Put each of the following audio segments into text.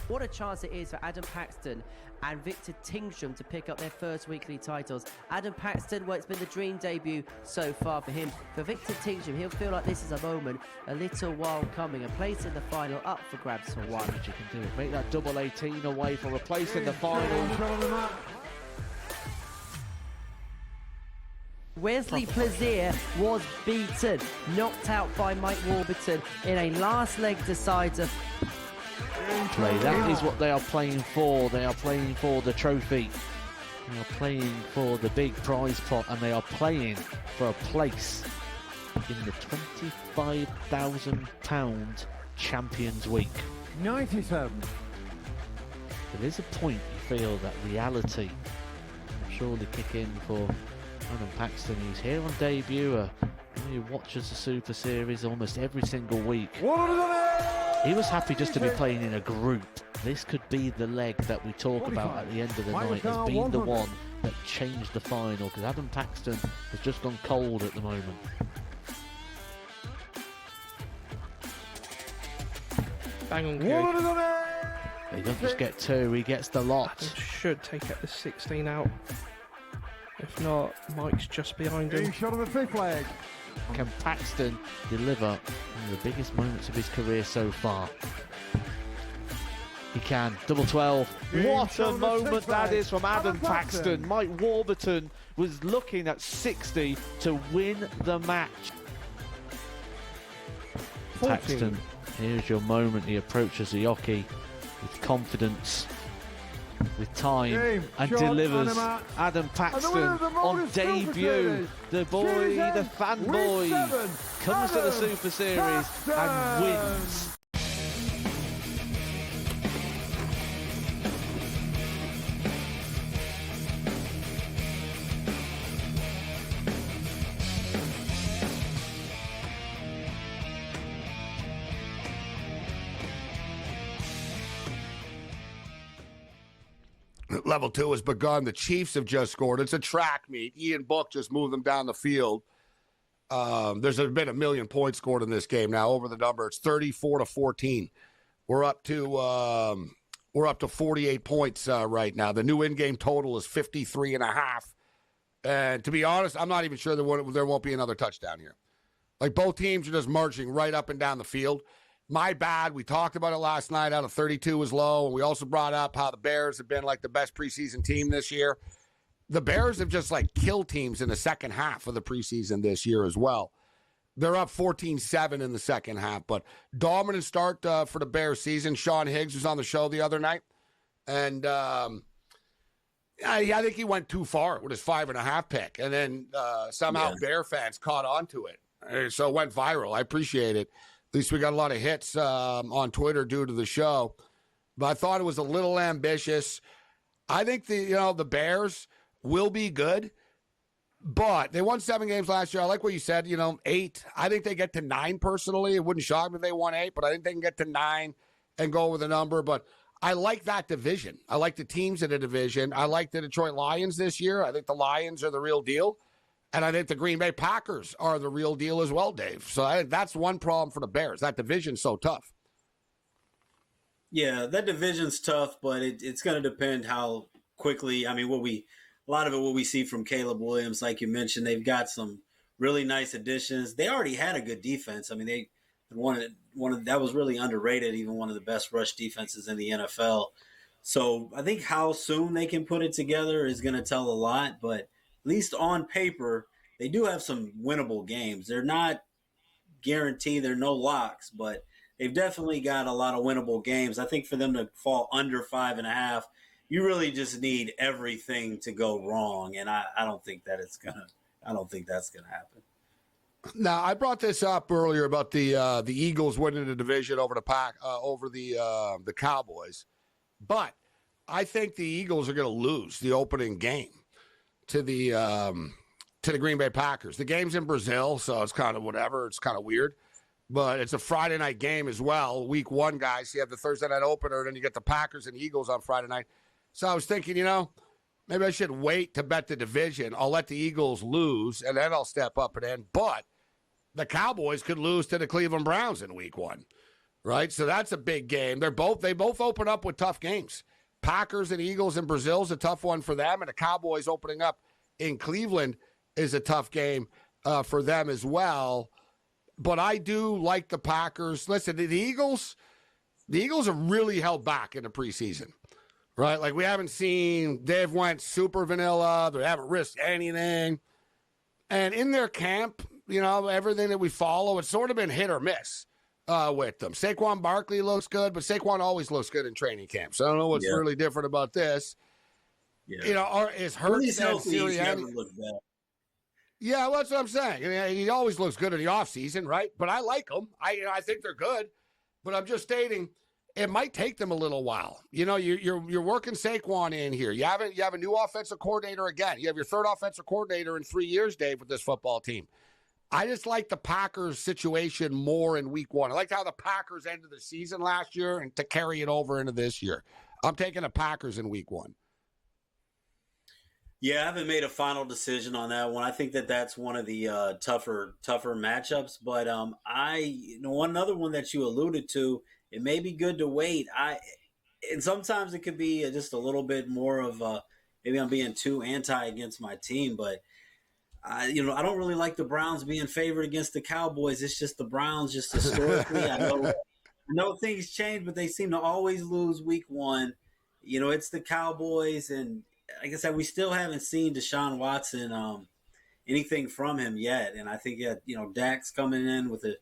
What a chance it is for Adam Paxton and Victor Tingsham to pick up their first weekly titles. Adam Paxton, well, it's been the dream debut so far for him. For Victor Tingsham, he'll feel like this is a moment a little while coming. A place in the final up for grabs for one. You can do it. Make that double 18 away for a place in the final. Wesley Plaisir was beaten, knocked out by Mike Warburton in a last leg decider. That is what they are playing for. They are playing for the trophy. They are playing for the big prize pot, and they are playing for a place in the £25,000 Champions Week. 97. There is a point you feel that reality will surely kick in for Adam Paxton. He's here on debut. He watches the Super Series almost every single week. He was happy just to be playing in a group. This could be the leg that we talk about at the end of the night as being the one that changed the final, because Adam Paxton has just gone cold at the moment. Bang on cue. He doesn't just get two, he gets the lot. Adam should take out the 16 out. If not, Mike's just behind him. Shot on the fifth leg. Can Paxton deliver one of the biggest moments of his career so far? He can. Double 12. What a moment that is from Adam Paxton. Mike Warburton was looking at 60 to win the match. 14. Paxton, here's your moment. He approaches the jockey with confidence, with time, and delivers. Adam Paxton on debut. The boy, the fanboy, comes to the Super Series and wins. Level 2 has begun. The Chiefs have just scored. It's a track meet. Ian Book just moved them down the field. There's been 1 million points scored in this game now. Over the number, it's 34-14. We're up to 48 points right now. The new in-game total is 53.5. And to be honest, I'm not even sure there won't be another touchdown here. Like, both teams are just marching right up and down the field. My bad. We talked about it last night. Out of 32 was low. And we also brought up how the Bears have been like the best preseason team this year. The Bears have just like killed teams in the second half of the preseason this year as well. They're up 14-7 in the second half. But dominant start for the Bears season. Sean Higgs was on the show the other night. And I think he went too far with his 5.5 pick. And then somehow Bear fans caught on to it. So it went viral. I appreciate it. At least we got a lot of hits on Twitter due to the show. But I thought it was a little ambitious. I think the Bears will be good, but they won 7 games last year. I like what you said, 8. I think they get to 9 personally. It wouldn't shock me if they won 8, but I think they can get to 9 and go with a number. But I like that division. I like the teams in the division. I like the Detroit Lions this year. I think the Lions are the real deal. And I think the Green Bay Packers are the real deal as well, Dave. So I think that's one problem for the Bears. That division's so tough. Yeah, that division's tough, but it's going to depend how quickly. I mean, what we see from Caleb Williams, like you mentioned, they've got some really nice additions. They already had a good defense. I mean, they one of that was really underrated, even one of the best rush defenses in the NFL. So I think how soon they can put it together is going to tell a lot, but at least on paper, they do have some winnable games. They're not guaranteed. They're no locks, but they've definitely got a lot of winnable games. I think for them to fall under 5.5, you really just need everything to go wrong, and I don't think that's gonna happen. Now, I brought this up earlier about the Eagles winning the division over the Cowboys, but I think the Eagles are going to lose the opening game to the Green Bay Packers. The game's in Brazil, so it's kind of whatever. It's kind of weird. But it's a Friday night game as well. Week 1, guys. You have the Thursday night opener, and then you get the Packers and Eagles on Friday night. So I was thinking, maybe I should wait to bet the division. I'll let the Eagles lose, and then I'll step up and in. But the Cowboys could lose to the Cleveland Browns in week 1. right? So that's a big game. They both open up with tough games. Packers and Eagles in Brazil's a tough one for them, and the Cowboys opening up in Cleveland is a tough game for them as well. But I do like the Packers. Listen, the Eagles have really held back in the preseason, right? Like we haven't seen, they've went super vanilla. They haven't risked anything. And in their camp, everything that we follow, it's sort of been hit or miss with them. Saquon Barkley looks good, but Saquon always looks good in training camp. So I don't know what's really different about this. Yeah. Is Hurts and Sirianni? Yeah, well, that's what I'm saying. He always looks good in the offseason, right? But I like them. I think they're good. But I'm just stating it might take them a little while. You're working Saquon in here. You have a new offensive coordinator again. You have your third offensive coordinator in 3 years, Dave, with this football team. I just like the Packers situation more in week one. I liked how the Packers ended the season last year and to carry it over into this year. I'm taking the Packers in week one. Yeah, I haven't made a final decision on that one. I think that's one of the tougher matchups. But one other one that you alluded to, it may be good to wait. And sometimes it could be just a little bit more of maybe I'm being too anti against my team, but I don't really like the Browns being favored against the Cowboys. It's just the Browns, just historically. I know things change, but they seem to always lose week one. It's the Cowboys, and like I said, we still haven't seen Deshaun Watson anything from him yet. And I think Dak's coming in with a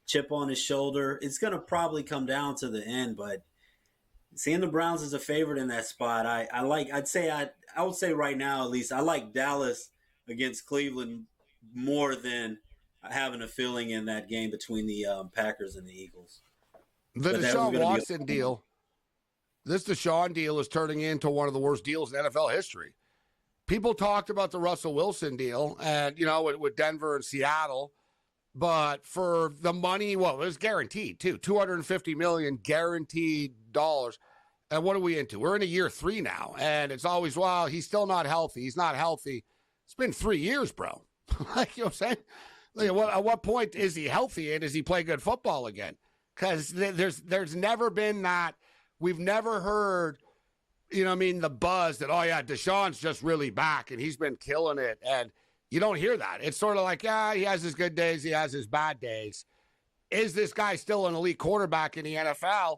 chip on his shoulder. It's going to probably come down to the end, but seeing the Browns as a favorite in that spot, I would say right now at least I like Dallas against Cleveland more than having a feeling in that game between the Packers and the Eagles. The Deshaun Watson deal. This Deshaun deal is turning into one of the worst deals in NFL history. People talked about the Russell Wilson deal and, with Denver and Seattle. But for the money, it was guaranteed, too. $250 million guaranteed dollars. And what are we into? We're in year 3 now. And it's always, he's still not healthy. He's not healthy. It's been 3 years, bro. Like, you know what I'm saying? Like, at what point is he healthy and does he play good football again? Because there's never been that. We've never heard, the buzz that, Deshaun's just really back and he's been killing it. And you don't hear that. It's sort of like, he has his good days, he has his bad days. Is this guy still an elite quarterback in the NFL?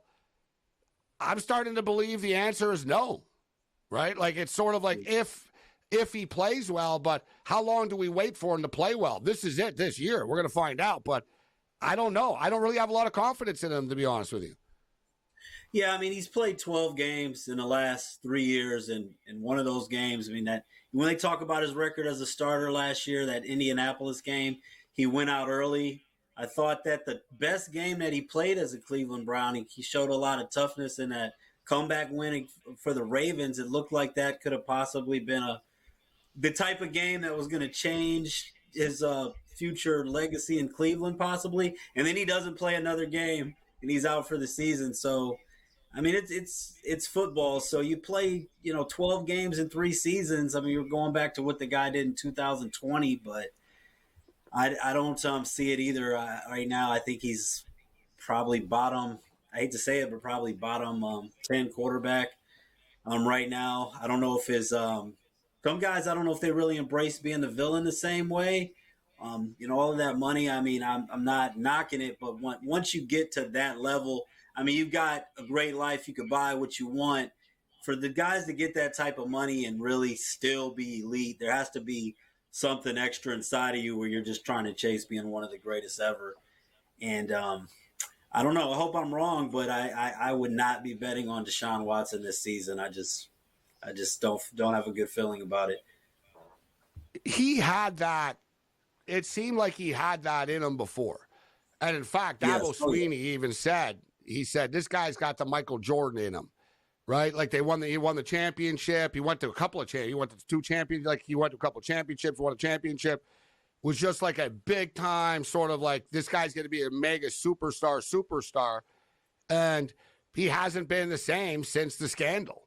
I'm starting to believe the answer is no, right? Like, it's sort of like if he plays well, but how long do we wait for him to play well? This is it this year. We're going to find out, but I don't know. I don't really have a lot of confidence in him, to be honest with you. Yeah, I mean, he's played 12 games in the last 3 years, and one of those games, that when they talk about his record as a starter last year, that Indianapolis game, he went out early. I thought that the best game that he played as a Cleveland Brown, he showed a lot of toughness in that comeback win for the Ravens. It looked like that could have possibly been the type of game that was going to change his future legacy in Cleveland, possibly. And then he doesn't play another game, and he's out for the season. So, it's football. So you play, 12 games in 3 seasons. You're going back to what the guy did in 2020, but I don't see it either right now. I think he's probably bottom. I hate to say it, but probably bottom 10 quarterback right now. I don't know if some guys, I don't know if they really embrace being the villain the same way. All of that money. I'm not knocking it, but once you get to that level, you've got a great life. You could buy what you want. For the guys to get that type of money and really still be elite, there has to be something extra inside of you where you're just trying to chase being one of the greatest ever. And I don't know. I hope I'm wrong, but I would not be betting on Deshaun Watson this season. I just don't have a good feeling about it. He had that. It seemed like he had that in him before. And in fact, Dabo Sweeney even said, this guy's got the Michael Jordan in him, right? Like he won the championship. He went to a couple of he went to 2 champions. Like he went to a couple of championships, won a championship. Was just like a big time sort of like, this guy's going to be a mega superstar. And he hasn't been the same since the scandal,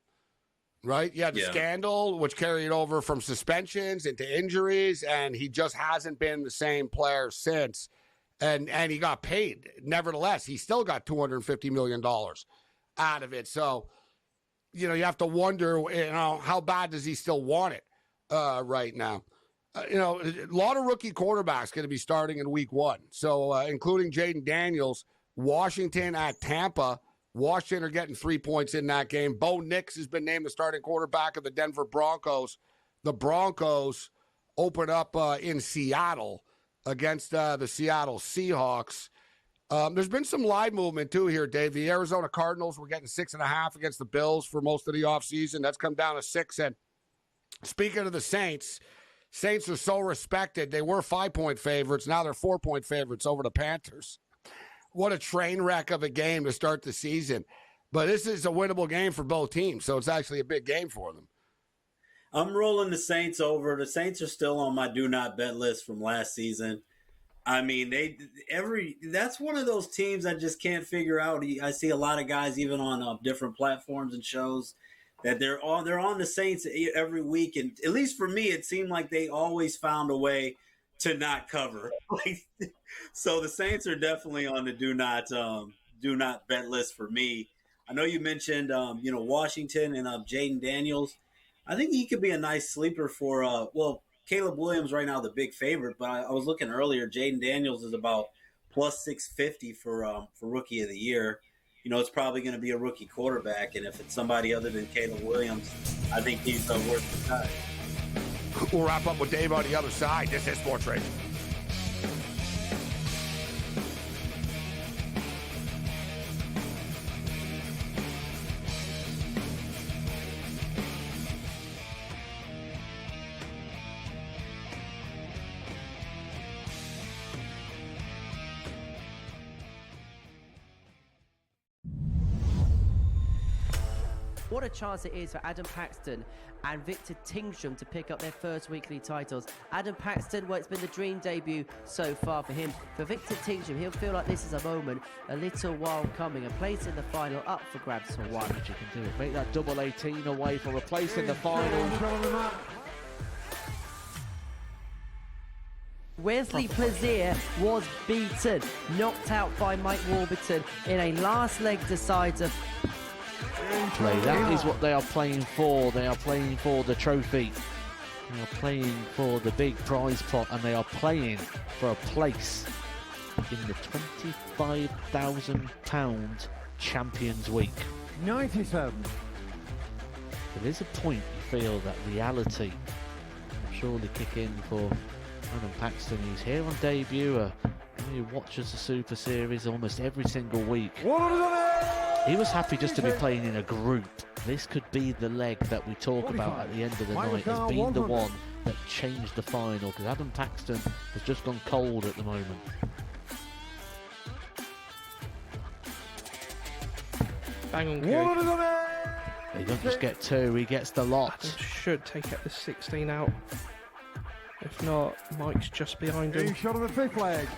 right? Yeah, the scandal, which carried over from suspensions into injuries, and he just hasn't been the same player since. and he got paid. Nevertheless, he still got $250 million out of it. So, you have to wonder, how bad does he still want it right now? A lot of rookie quarterbacks going to be starting in week 1. So, including Jaden Daniels, Washington at Tampa. Washington are getting 3 points in that game. Bo Nix has been named the starting quarterback of the Denver Broncos. The Broncos open up in Seattle against the Seattle Seahawks. There's been some line movement, too, here, Dave. The Arizona Cardinals were getting 6.5 against the Bills for most of the offseason. That's come down to 6. And speaking of the Saints are so respected. They were 5-point favorites. Now they're 4-point favorites over the Panthers. What a train wreck of a game to start the season. But this is a winnable game for both teams, so it's actually a big game for them. I'm rolling the Saints over. The Saints are still on my do not bet list from last season. I mean, that's one of those teams I just can't figure out. I see a lot of guys even on different platforms and shows that they're on the Saints every week, and at least for me, it seemed like they always found a way to not cover. So the Saints are definitely on the do not bet list for me. I know you mentioned Washington and Jaden Daniels. I think he could be a nice sleeper for Caleb Williams right now, the big favorite, but I was looking earlier. Jaden Daniels is about plus 650 for Rookie of the Year. It's probably going to be a rookie quarterback, and if it's somebody other than Caleb Williams, I think he's worth the time. We'll wrap up with Dave on the other side. This is SportsRage. What a chance it is for Adam Paxton and Victor Tingsham to pick up their first weekly titles. Adam Paxton, well, it's been the dream debut so far for him. For Victor Tingsham, he'll feel like this is a moment, a little while coming. A place in the final up for grabs for one. You can do it. Make that double 18 away for a place in the final. Wesley Plaisir was beaten, knocked out by Mike Warburton in a last leg decider. Play. That is what they are playing for. They are playing for the trophy. They are playing for the big prize pot, and they are playing for a place in the £25,000 Champions Week. 97. There is a point you feel that reality will surely kick in for Adam Paxton, who's here on debut. He watches the Super Series almost every single week. He was happy just to be playing in a group. This could be the leg that we talk about at the end of the night as being the one that changed the final, because Adam Paxton has just gone cold at the moment. Bang on, Kerry. He doesn't just get 2, he gets the lot. Adam should take the 16 out. If not, Mike's just behind him. Shot on the 5th leg.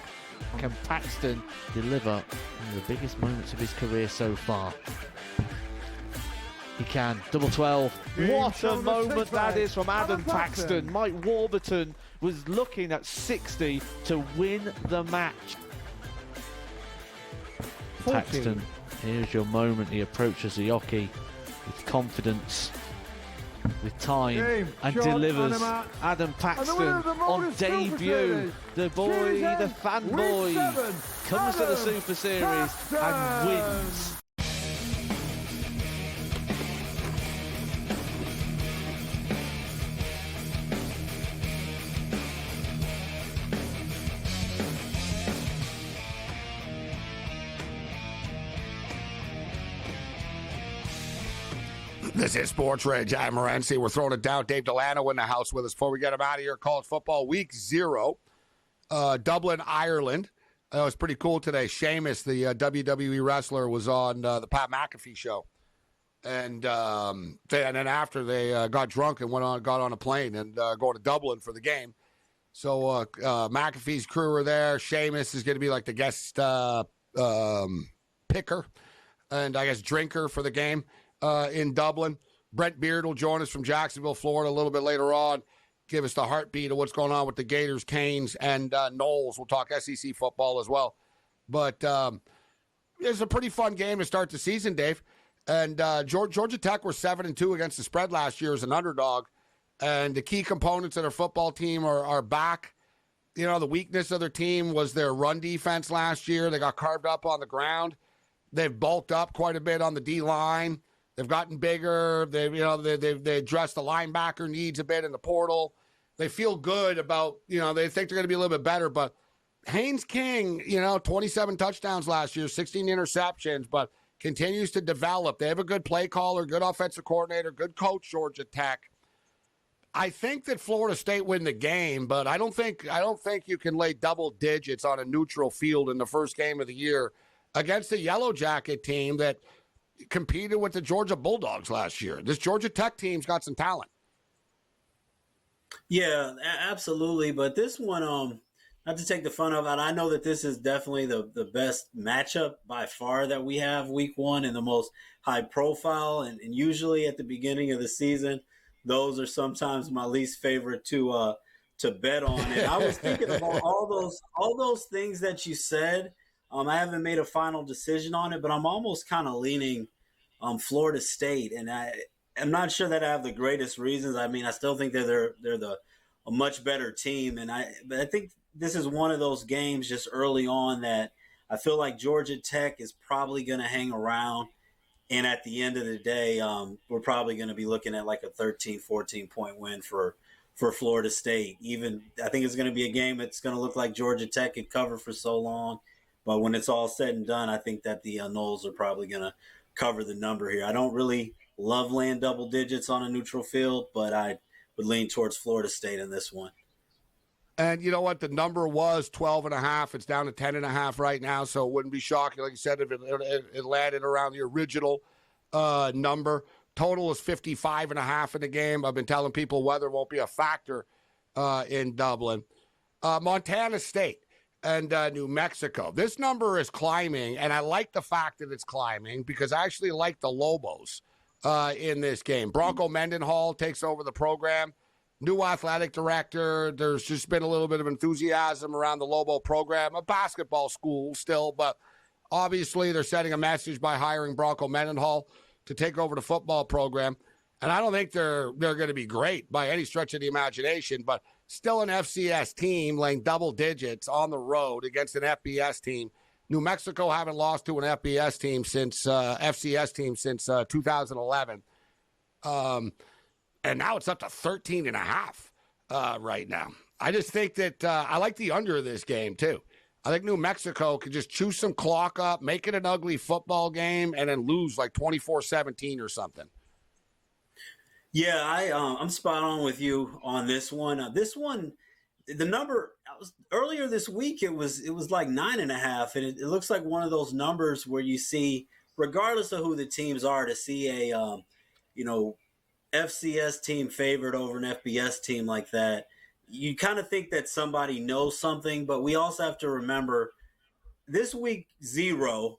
Can Paxton deliver one of the biggest moments of his career so far? He can. Double 12. What a moment that is from Adam Paxton. Mike Warburton was looking at 60 to win the match. 14. Paxton, here's your moment. He approaches the hockey with confidence, with time, and delivers. Adam Paxton on debut. The boy, the fanboy, comes to the Super Series and wins. This is SportsRage. I'm Morency. We're throwing it down. Dave Delano in the house with us. Before we get him out of here, college football week 0. Dublin, Ireland. It was pretty cool today. Sheamus, the WWE wrestler, was on the Pat McAfee show. And then after they got drunk and got on a plane and go to Dublin for the game. So McAfee's crew are there. Sheamus is going to be like the guest picker and I guess drinker for the game in Dublin. Brent Beard will join us from Jacksonville, Florida a little bit later on. give us the heartbeat of what's going on with the Gators, Canes, and Knowles. We'll talk SEC football as well. But it's a pretty fun game to start the season, Dave. And Georgia Tech were 7-2 against the spread last year as an underdog. And the key components of their football team are back. You know, the weakness of their team was their run defense last year. They got carved up on the ground. They've bulked up quite a bit on the D-line. They've gotten bigger. They addressed the linebacker needs a bit in the portal. They feel good about, they think they're going to be a little bit better. But Haynes King, 27 touchdowns last year, 16 interceptions, but continues to develop. They have a good play caller, good offensive coordinator, good coach, Georgia Tech. I think that Florida State win the game, but I don't think you can lay double digits on a neutral field in the first game of the year against a Yellow Jacket team that competed with the Georgia Bulldogs last year. This Georgia Tech team's got some talent. Yeah, absolutely. But this one, not to take the fun of it, I know that this is definitely the best matchup by far that we have week one and the most high profile. And usually at the beginning of the season, those are sometimes my least favorite to bet on. And I was thinking about all those things that you said. I haven't made a final decision on it, but I'm almost kind of leaning Florida State, and I'm not sure that I have the greatest reasons. I mean, I still think they're a much better team, but I think this is one of those games just early on that I feel like Georgia Tech is probably going to hang around, and at the end of the day, we're probably going to be looking at like a 13, 14-point win for Florida State. Even I think it's going to be a game that's going to look like Georgia Tech had covered for so long. But when it's all said and done, I think that the Noles are probably going to cover the number here. I don't really love laying double digits on a neutral field, but I would lean towards Florida State in this one. And you know what? The number was 12.5. It's down to 10.5 right now, so it wouldn't be shocking, like you said, if it landed around the original number. Total is 55.5 in the game. I've been telling people weather won't be a factor in Dublin. Montana State and New Mexico. This number is climbing, and I like the fact that it's climbing because I actually like the Lobos in this game. Bronco Mendenhall takes over the program. New athletic director. There's just been a little bit of enthusiasm around the Lobo program. A basketball school still, but obviously they're sending a message by hiring Bronco Mendenhall to take over the football program. And I don't think they're going to be great by any stretch of the imagination, but still an FCS team laying double digits on the road against an FBS team. New Mexico haven't lost to an FCS team since 2011. And now it's up to 13.5 right now. I just think that I like the under of this game, too. I think New Mexico could just chew some clock up, make it an ugly football game, and then lose like 24-17 or something. Yeah, I'm spot on with you on this one. This one, the number earlier this week, it was like 9.5, and it looks like one of those numbers where you see, regardless of who the teams are, to see a FCS team favored over an FBS team like that, you kind of think that somebody knows something. But we also have to remember this week 0.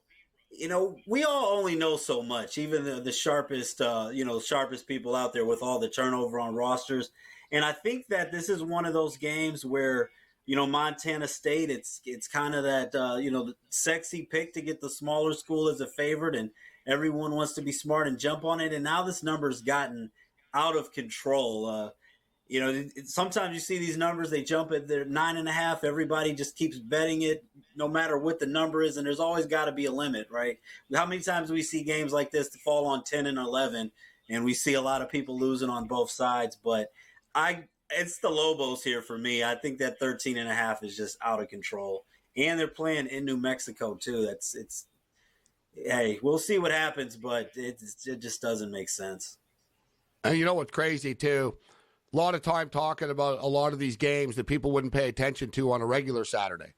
We all only know so much, even the sharpest, sharpest people out there with all the turnover on rosters. And I think that this is one of those games where, Montana State, it's kind of that, the sexy pick to get the smaller school as a favorite, and everyone wants to be smart and jump on it. And now this number's gotten out of control. Sometimes you see these numbers, they jump at their 9.5. Everybody just keeps betting it no matter what the number is. And there's always got to be a limit, right? How many times do we see games like this to fall on 10 and 11, and we see a lot of people losing on both sides? But it's the Lobos here for me. I think that 13.5 is just out of control. And they're playing in New Mexico too. Hey, we'll see what happens, but it just doesn't make sense. And you know what's crazy too? A lot of time talking about a lot of these games that people wouldn't pay attention to on a regular Saturday.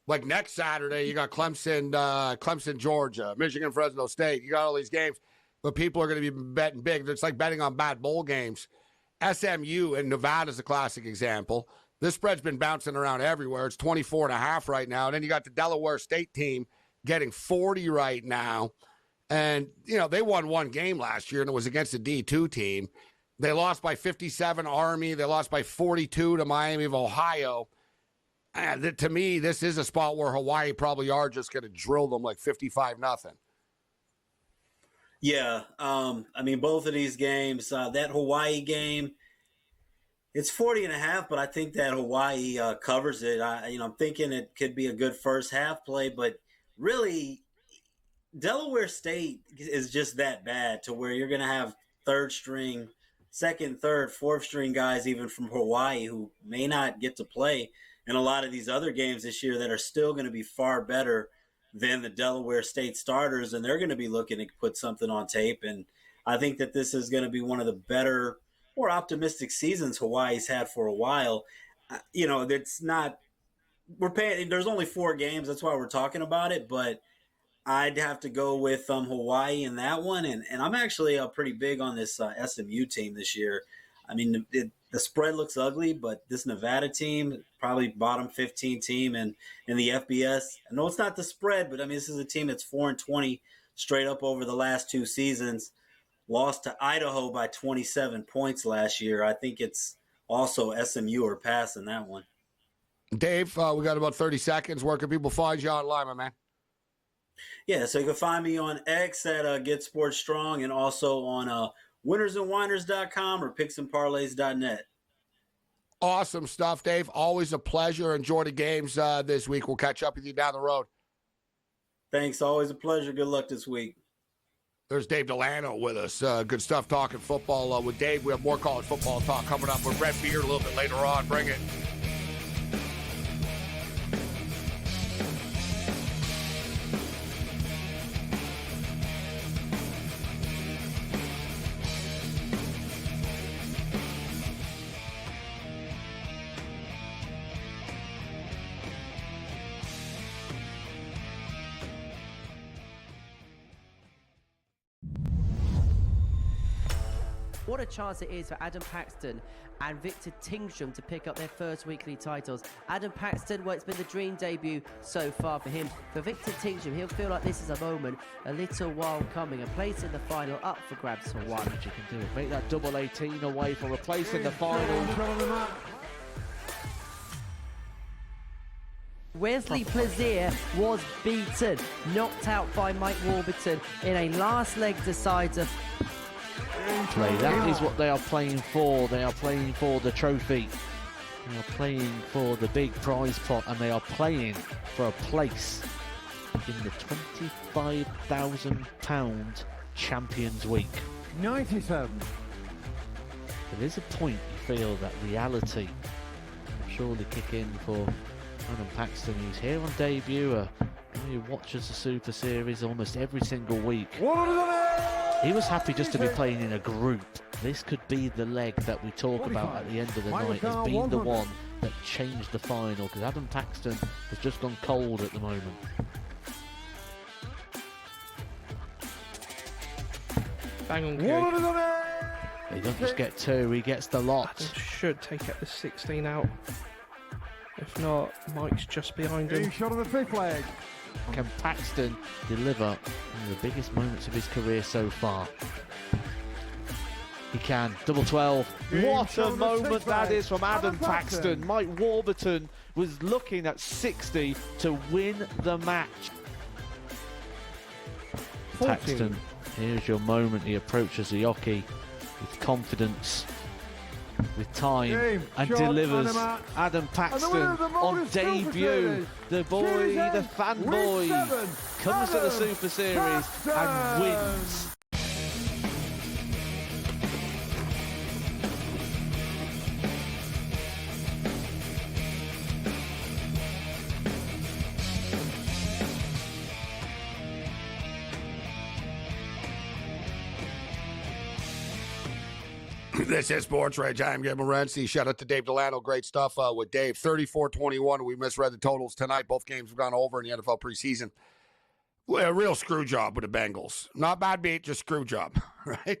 Like next Saturday, you got Clemson, Georgia, Michigan, Fresno State. You got all these games, but people are going to be betting big. It's like betting on bad bowl games. SMU and Nevada is a classic example. This spread's been bouncing around everywhere. It's 24.5 right now. And then you got the Delaware State team getting 40 right now. And, they won one game last year, and it was against a D2 team. They lost by 57 Army. They lost by 42 to Miami of Ohio. And to me, this is a spot where Hawaii probably are just going to drill them like 55-0. Yeah, I mean, both of these games, that Hawaii game, it's 40.5, but I think that Hawaii covers it. I'm thinking it could be a good first half play, but really, Delaware State is just that bad to where you're going to have third string, second, third, fourth string guys even from Hawaii who may not get to play in a lot of these other games this year that are still going to be far better than the Delaware State starters, and they're going to be looking to put something on tape. And I think that this is going to be one of the better, more optimistic seasons Hawaii's had for a while. It's not – we're paying – there's only 4 games. That's why we're talking about it, but – I'd have to go with Hawaii in that one, and I'm actually pretty big on this SMU team this year. I mean, the spread looks ugly, but this Nevada team, probably bottom 15 team in the FBS. I know it's not the spread, but I mean, this is a team that's 4-20 straight up over the last 2 seasons. Lost to Idaho by 27 points last year. I think it's also SMU or pass in that one. Dave, we got about 30 seconds. Where can people find you online, my man? Yeah, so you can find me on X at Get Sports Strong and also on winnersandwhiners.com or picksandparlays.net. Awesome stuff, Dave. Always a pleasure. Enjoy the games this week. We'll catch up with you down the road. Thanks. Always a pleasure. Good luck this week. There's Dave Delano with us. Good stuff talking football with Dave. We have more college football talk coming up with Brett Beard a little bit later on. Bring it. What a chance it is for Adam Paxton and Victor Tingsham to pick up their first weekly titles. Adam Paxton, well, it's been the dream debut so far for him. For Victor Tingsham, he'll feel like this is a moment a little while coming. A place in the final up for grabs for one. You can do it. Make that double 18 away for a place in the final. Wesley Plaisir was beaten, knocked out by Mike Warburton in a last leg decider. Play. That is what they are playing for. They are playing for the trophy. They are playing for the big prize pot, and they are playing for a place in the £25,000 Champions Week. 97. There is a point you feel that reality will surely kick in for Adam Paxton, who's here on debut. He watches the Super Series almost every single week. He was happy just to be playing in a group. This could be the leg that we talk about at the end of the night as being the one that changed the final, because Adam Paxton has just gone cold at the moment. Bang on cue. He doesn't just get 2, he gets the lot. Adam should take it the 16 out. If not, Mike's just behind him. Shot on the 5th leg. Can Paxton deliver one of the biggest moments of his career so far? He can. Double 12. What a moment that is from Adam Paxton. Mike Warburton was looking at 60 to win the match. Paxton, here's your moment. He approaches the hockey with confidence, with time, and delivers. Adam Paxton on debut. The boy, the fanboy, comes to the Super Series and wins. This is SportsRage. I'm Gabriel Morency. Shout out to Dave Delano. Great stuff with Dave. 34-21. We misread the totals tonight. Both games have gone over in the NFL preseason. Well, a real screw job with the Bengals. Not bad beat, just screw job, right?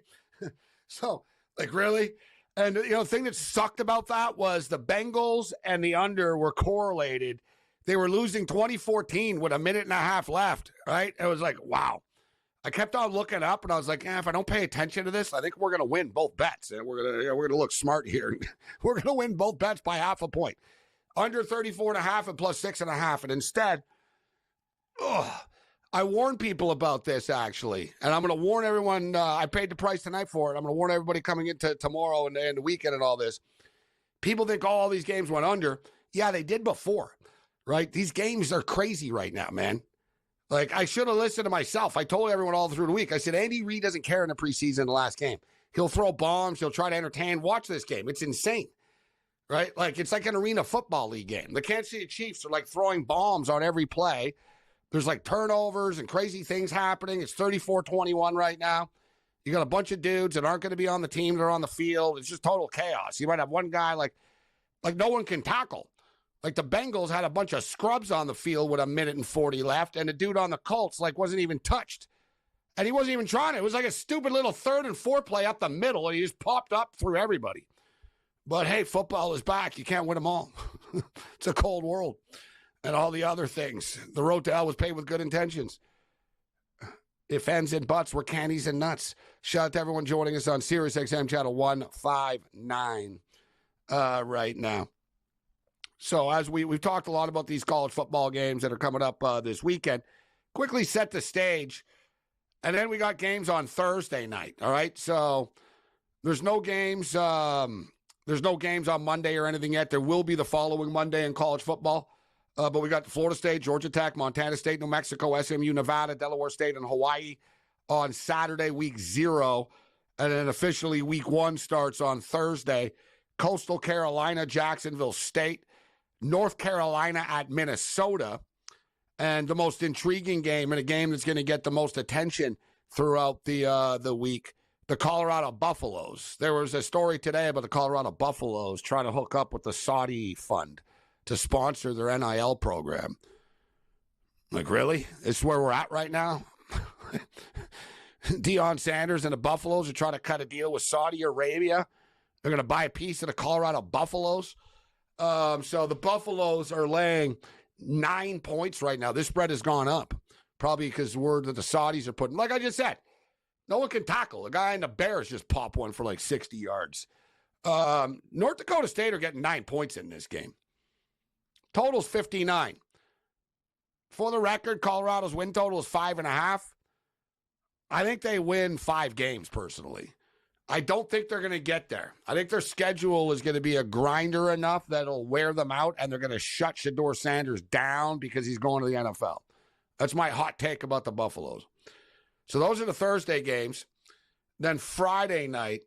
So, like, really? And, the thing that sucked about that was the Bengals and the under were correlated. They were losing 2014 with a minute and a half left, right? It was like, wow. I kept on looking up, and I was like, if I don't pay attention to this, I think we're going to win both bets. And we're going to look smart here. We're going to win both bets by half a point. Under 34.5 and plus 6.5. And instead, I warned people about this, actually. And I'm going to warn everyone. I paid the price tonight for it. I'm going to warn everybody coming into tomorrow and the weekend and all this. People think, all these games went under. Yeah, they did before, right? These games are crazy right now, man. Like, I should have listened to myself. I told everyone all through the week. I said, Andy Reid doesn't care in the preseason, the last game. He'll throw bombs. He'll try to entertain. Watch this game. It's insane, right? Like, it's like an Arena Football League game. The Kansas City Chiefs are, like, throwing bombs on every play. There's, like, turnovers and crazy things happening. It's 34-21 right now. You got a bunch of dudes that aren't going to be on the team. They're on the field. It's just total chaos. You might have one guy, like no one can tackle. Like, the Bengals had a bunch of scrubs on the field with 1:40 left, and the dude on the Colts, like, wasn't even touched. And he wasn't even trying it. It was like a stupid little 3rd and 4 play up the middle, and he just popped up through everybody. But, hey, football is back. You can't win them all. It's a cold world. And all the other things. The road to hell was paved with good intentions. If ends and buts were candies and nuts. Shout out to everyone joining us on Sirius XM Channel 159 right now. So as we've talked a lot about these college football games that are coming up this weekend, quickly set the stage, and then we got games on Thursday night. All right, so there's no games. There's no games on Monday or anything yet. There will be the following Monday in college football, but we got Florida State, Georgia Tech, Montana State, New Mexico, SMU, Nevada, Delaware State, and Hawaii on Saturday, week 0, and then officially week 1 starts on Thursday. Coastal Carolina, Jacksonville State. North Carolina at Minnesota, and the most intriguing game and a game that's going to get the most attention throughout the week, the Colorado Buffaloes. There was a story today about the Colorado Buffaloes trying to hook up with the Saudi fund to sponsor their NIL program. Like, really? This is where we're at right now? Deion Sanders and the Buffaloes are trying to cut a deal with Saudi Arabia. They're going to buy a piece of the Colorado Buffaloes. So the Buffaloes are laying 9 points right now. This spread has gone up, probably because the word that the Saudis are putting. Like I just said, no one can tackle. The guy in the Bears just popped one for like 60 yards. North Dakota State are getting 9 points in this game. Total's 59. For the record, Colorado's win total is 5.5. I think they win 5 games, personally. I don't think they're going to get there. I think their schedule is going to be a grinder enough that it'll wear them out, and they're going to shut Shedeur Sanders down because he's going to the NFL. That's my hot take about the Buffaloes. So those are the Thursday games. Then Friday night,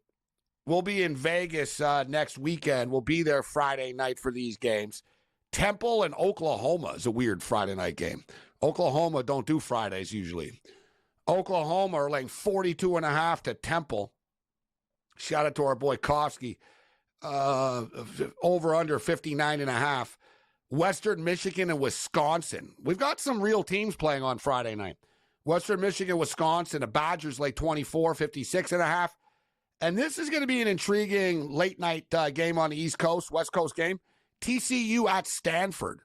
we'll be in Vegas next weekend. We'll be there Friday night for these games. Temple and Oklahoma is a weird Friday night game. Oklahoma don't do Fridays usually. Oklahoma are laying 42.5 to Temple. Shout out to our boy Kofsky. Over under 59.5. Western Michigan and Wisconsin. We've got some real teams playing on Friday night. Western Michigan, Wisconsin. The Badgers lay 24, 56.5. And this is going to be an intriguing late night game on the East Coast, West Coast game. TCU at Stanford.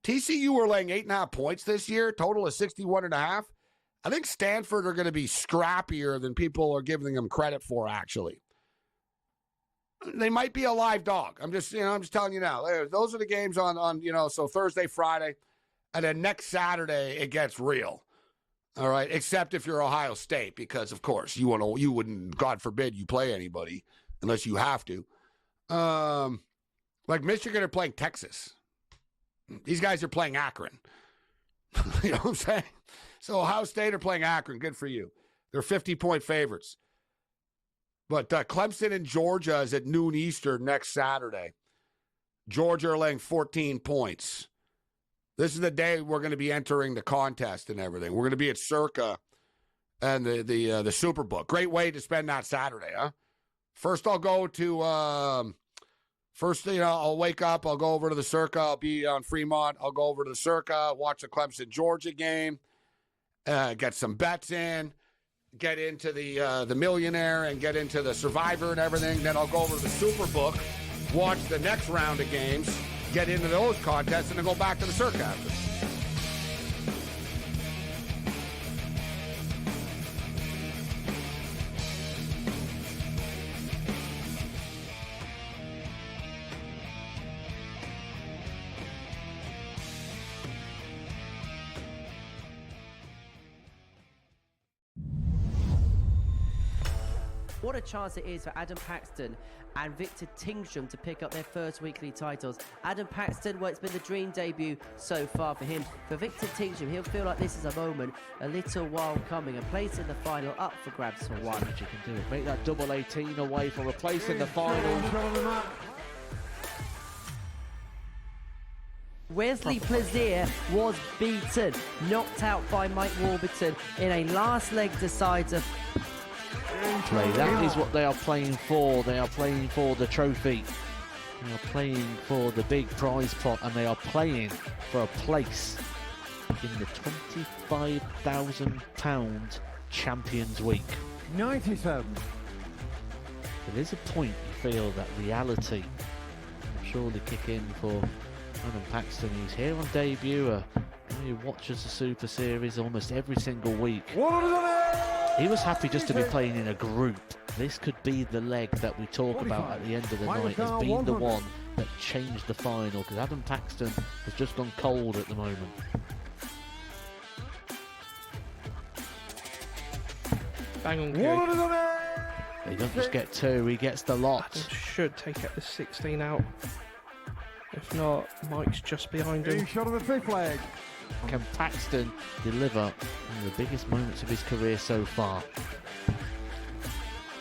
TCU are laying 8.5 points this year. Total is 61.5. I think Stanford are going to be scrappier than people are giving them credit for, actually. They might be a live dog. I'm just telling you now. Those are the games on so Thursday, Friday, and then next Saturday it gets real. All right, except if you're Ohio State, because of course you wouldn't, God forbid, you play anybody unless you have to. Like Michigan are playing Texas. These guys are playing Akron. You know what I'm saying? So Ohio State are playing Akron. Good for you. They're 50-point favorites. But Clemson and Georgia is at noon Eastern next Saturday. Georgia are laying 14 points. This is the day we're going to be entering the contest and everything. We're going to be at Circa and the Superbook. Great way to spend that Saturday, huh? First, I'll go to I'll wake up. I'll go over to the Circa. I'll be on Fremont. I'll go over to the Circa, watch the Clemson-Georgia game, get some bets in, get into the Millionaire and get into the Survivor and everything. Then I'll go over to the Superbook, watch the next round of games, get into those contests, and then go back to the Circa after. What a chance it is for Adam Paxton and Victor Tingsham to pick up their first weekly titles. Adam Paxton, well, it's been the dream debut so far for him. For Victor Tingsham, he'll feel like this is a moment a little while coming. A place in the final up for grabs for one. You can do it. Make that double 18 away for a place in the final. Wesley Plaisir was beaten, knocked out by Mike Warburton in a last leg decider. Play. That is what they are playing for. They are playing for the trophy. They are playing for the big prize pot, and they are playing for a place in the £25,000 Champions Week. 97. There is a point you feel that reality will surely kick in for Adam Paxton. He's here on debut. He watches the Super Series almost every single week. He was happy just to be playing in a group. This could be the leg that we talk about at the end of the night as being the one that changed the final, because Adam Paxton has just gone cold at the moment. Bang on, He doesn't just get two, he gets the lot. Adam should take out the 16 out. If not, Mike's just behind him. Shot of the fifth leg. Can Paxton deliver one of the biggest moments of his career so far?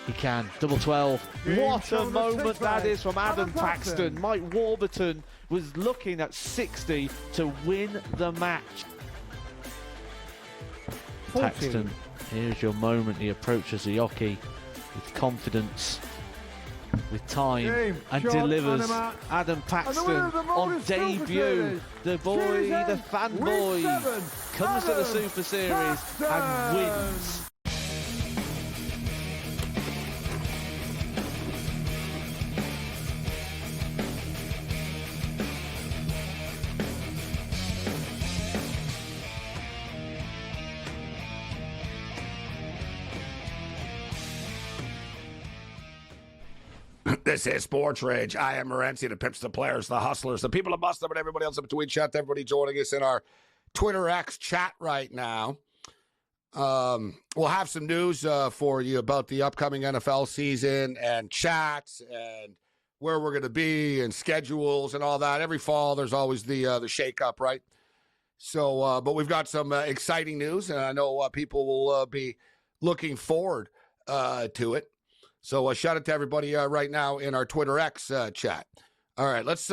He can. Double 12. What a moment that is from Adam Paxton. Mike Warburton was looking at 60 to win the match. 14. Paxton, here's your moment. He approaches the hockey with confidence, with time, and delivers. Adam Paxton on debut. The boy, the fanboy, comes to the Super Series and wins. This is SportsRage. I am Morency, the Pips, the Players, the Hustlers, the people of Boston, and everybody else in between. Shout out to everybody joining us in our Twitter X chat right now. We'll have some news for you about the upcoming NFL season and chats and where we're going to be and schedules and all that. Every fall, there's always the shake-up, right? So, but we've got some exciting news, and I know people will be looking forward to it. So shout out to everybody right now in our Twitter X chat. All right, let's.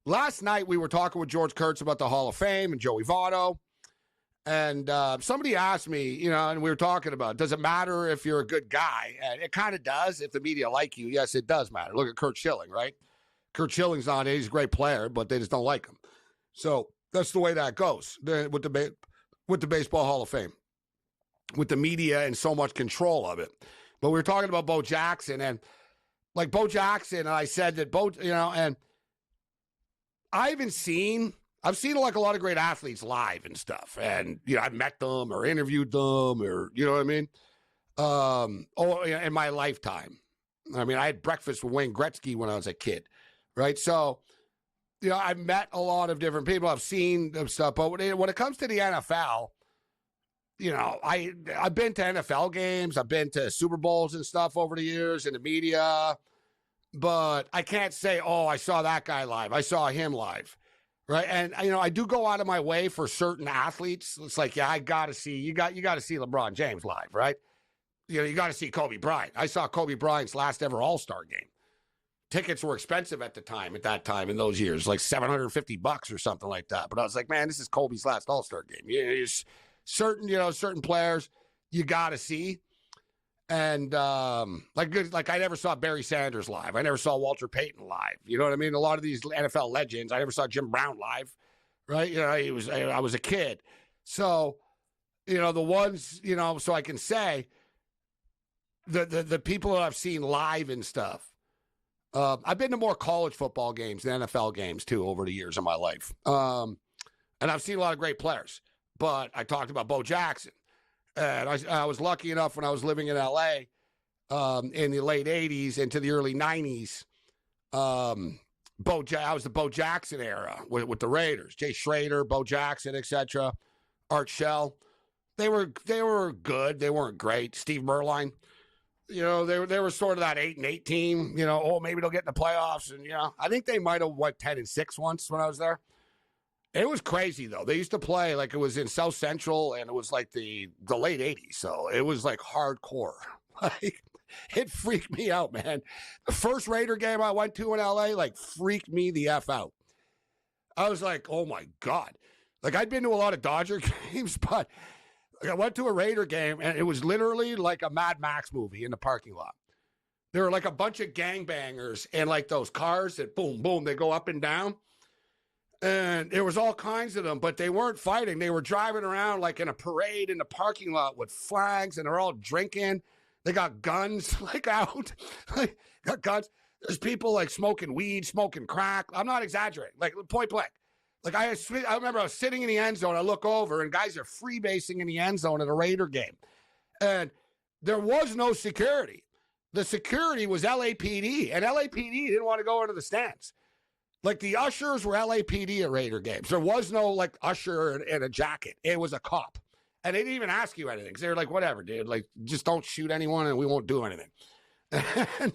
Last night we were talking with George Kurtz about the Hall of Fame and Joey Votto, and somebody asked me, and we were talking about, does it matter if you're a good guy? And it kind of does if the media like you. Yes, it does matter. Look at Curt Schilling, right? Curt Schilling's on it. He's a great player, but they just don't like him. So that's the way that goes with the Baseball Hall of Fame, with the media and so much control of it. But we were talking about Bo Jackson, and like Bo Jackson, and I said that and I've seen like a lot of great athletes live and stuff. And, I've met them or interviewed them or, you know what I mean? In my lifetime. I mean, I had breakfast with Wayne Gretzky when I was a kid, right? So, I've met a lot of different people. I've seen stuff. But when it comes to the NFL, I've been to NFL games. I've been to Super Bowls and stuff over the years in the media. But I can't say, I saw that guy live. I saw him live, right? And, I do go out of my way for certain athletes. It's like, I got to see, you got to see LeBron James live, right? You got to see Kobe Bryant. I saw Kobe Bryant's last ever All-Star game. Tickets were expensive at that time in those years, like $750 or something like that. But I was like, man, this is Kobe's last All-Star game. Certain players you got to see. And like I never saw Barry Sanders live. I never saw Walter Payton live. You know what I mean? A lot of these NFL legends, I never saw Jim Brown live, right? I was a kid. So, the ones, so I can say the people that I've seen live and stuff. I've been to more college football games than NFL games too over the years of my life. And I've seen a lot of great players. But I talked about Bo Jackson. And I was lucky enough when I was living in L.A. In the late 80s into the early 90s. I was the Bo Jackson era with the Raiders. Jay Schrader, Bo Jackson, etc. Art Shell. They were good. They weren't great. Steve Merline. they were sort of that 8-8 team. Maybe they'll get in the playoffs, and I think they might have went 10-6 once when I was there. It was crazy though. They used to play like it was in South Central, and it was like the late '80s, so it was like hardcore. Like it freaked me out, man. The first Raider game I went to in LA like freaked me the F out. I was like, oh my God. Like I'd been to a lot of Dodger games, but I went to a Raider game and it was literally like a Mad Max movie in the parking lot. There were like a bunch of gangbangers and like those cars that boom, boom, they go up and down. And there was all kinds of them, but they weren't fighting. They were driving around like in a parade in the parking lot with flags, and they're all drinking. They got guns like out. Like, got guns. There's people like smoking weed, smoking crack. I'm not exaggerating. Like point blank. Like I remember I was sitting in the end zone. I look over and guys are freebasing in the end zone at a Raider game. And there was no security. The security was LAPD, and LAPD didn't want to go into the stands. Like the ushers were LAPD at Raider games. There was no like usher in a jacket. It was a cop. And they didn't even ask you anything. They were like, whatever, dude. Like, just don't shoot anyone and we won't do anything. And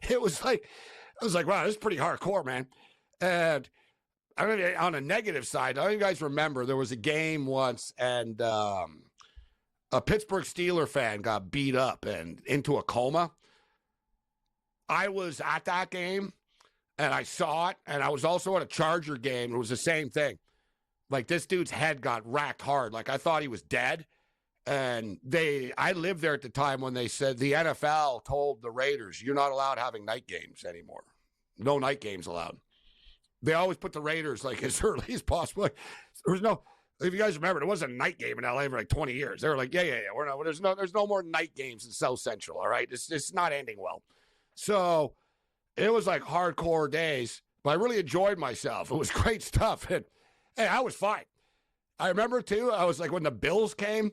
it was like, wow, this is pretty hardcore, man. And I mean, on a negative side, I don't know if you guys remember, there was a game once and a Pittsburgh Steelers fan got beat up and into a coma. I was at that game. And I saw it, and I was also at a Charger game. It was the same thing. Like, this dude's head got racked hard. Like, I thought he was dead. And I lived there at the time when they said the NFL told the Raiders, you're not allowed having night games anymore. No night games allowed. They always put the Raiders, like, as early as possible. Like, there was no, if you guys remember, there wasn't a night game in LA for like 20 years. They were like, yeah. There's no more night games in South Central, all right? It's not ending well. So it was like hardcore days, but I really enjoyed myself. It was great stuff. And hey, I was fine. I remember too, I was like, when the Bills came,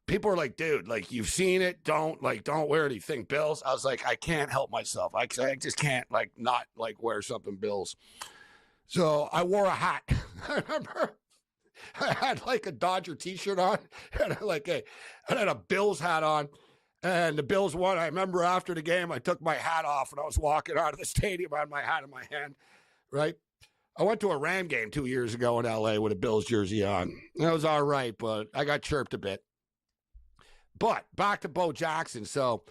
people were like, dude, like you've seen it. Don't wear anything Bills. I was like, I can't help myself. I just can't like not like wear something Bills. So I wore a hat. I remember I had like a Dodger t-shirt on and I had a Bills hat on. And the Bills won. I remember after the game, I took my hat off and I was walking out of the stadium. I had my hat in my hand, right? I went to a Ram game 2 years ago in LA with a Bills jersey on. That was all right, but I got chirped a bit. But back to Bo Jackson. So,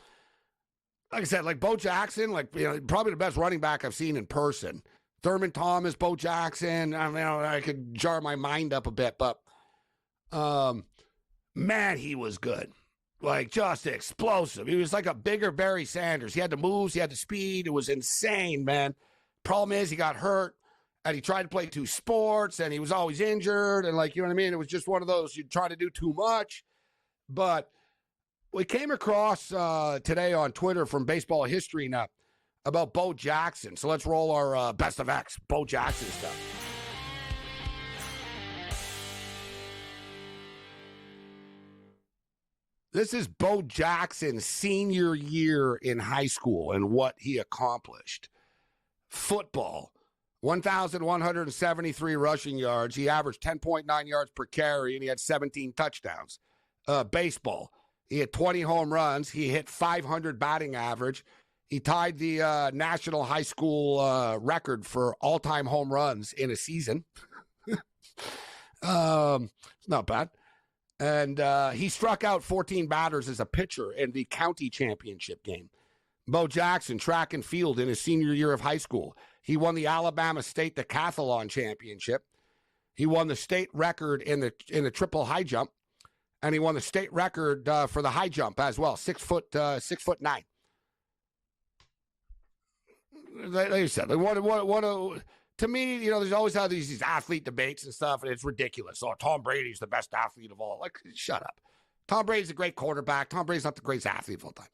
like I said, like Bo Jackson, like, probably the best running back I've seen in person. Thurman Thomas, Bo Jackson. I mean, I could jar my mind up a bit, but man, he was good. Like, just explosive. He was like a bigger Barry Sanders. He had the moves. He had the speed. It was insane, man. Problem is, he got hurt, and he tried to play two sports, and he was always injured, and, like, you know what I mean? It was just one of those, you try to do too much. But we came across today on Twitter from Baseball History Nut about Bo Jackson. So let's roll our Best of X, Bo Jackson stuff. This is Bo Jackson's senior year in high school and what he accomplished. Football, 1,173 rushing yards. He averaged 10.9 yards per carry, and he had 17 touchdowns. Baseball, he had 20 home runs. He hit 500 batting average. He tied the national high school record for all-time home runs in a season. It's not bad. And he struck out 14 batters as a pitcher in the county championship game. Bo Jackson, track and field in his senior year of high school. He won the Alabama State Decathlon Championship. He won the state record in the triple high jump. And he won the state record for the high jump as well, 6'9". Like I said, to me, there's always how these athlete debates and stuff, and it's ridiculous. Oh, Tom Brady's the best athlete of all. Like, shut up. Tom Brady's a great quarterback. Tom Brady's not the greatest athlete of all time.